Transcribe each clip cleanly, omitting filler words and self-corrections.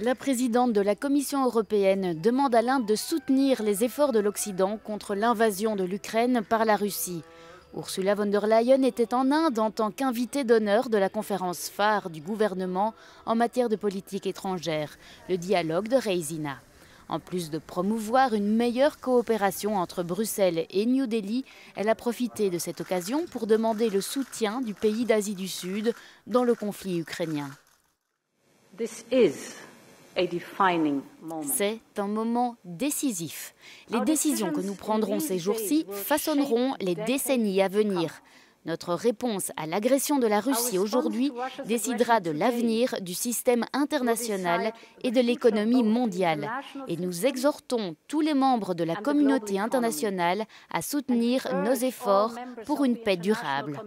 La présidente de la Commission européenne demande à l'Inde de soutenir les efforts de l'Occident contre l'invasion de l'Ukraine par la Russie. Ursula von der Leyen était en Inde en tant qu'invitée d'honneur de la conférence phare du gouvernement en matière de politique étrangère, le dialogue de Raisina. En plus de promouvoir une meilleure coopération entre Bruxelles et New Delhi, elle a profité de cette occasion pour demander le soutien du pays d'Asie du Sud dans le conflit ukrainien. C'est un moment décisif. Les décisions que nous prendrons ces jours-ci façonneront les décennies à venir. Notre réponse à l'agression de la Russie aujourd'hui décidera de l'avenir du système international et de l'économie mondiale. Et nous exhortons tous les membres de la communauté internationale à soutenir nos efforts pour une paix durable.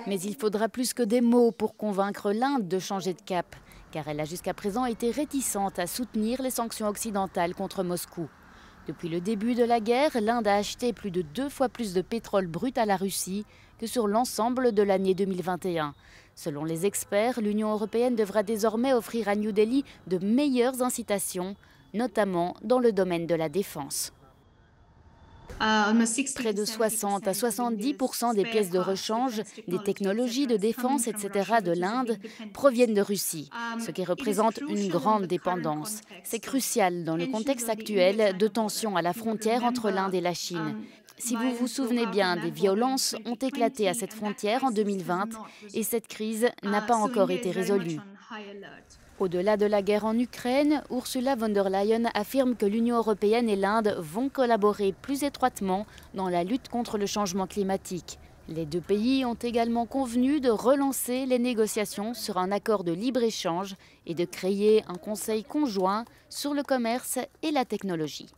Mais il faudra plus que des mots pour convaincre l'Inde de changer de cap, car elle a jusqu'à présent été réticente à soutenir les sanctions occidentales contre Moscou. Depuis le début de la guerre, l'Inde a acheté plus de 2 fois plus de pétrole brut à la Russie que sur l'ensemble de l'année 2021. Selon les experts, l'Union européenne devra désormais offrir à New Delhi de meilleures incitations, notamment dans le domaine de la défense. Près de 60 à 70% des pièces de rechange, des technologies de défense, etc. de l'Inde proviennent de Russie, ce qui représente une grande dépendance. C'est crucial dans le contexte actuel de tensions à la frontière entre l'Inde et la Chine. Si vous vous souvenez bien, des violences ont éclaté à cette frontière en 2020 et cette crise n'a pas encore été résolue. Au-delà de la guerre en Ukraine, Ursula von der Leyen affirme que l'Union européenne et l'Inde vont collaborer plus étroitement dans la lutte contre le changement climatique. Les deux pays ont également convenu de relancer les négociations sur un accord de libre-échange et de créer un conseil conjoint sur le commerce et la technologie.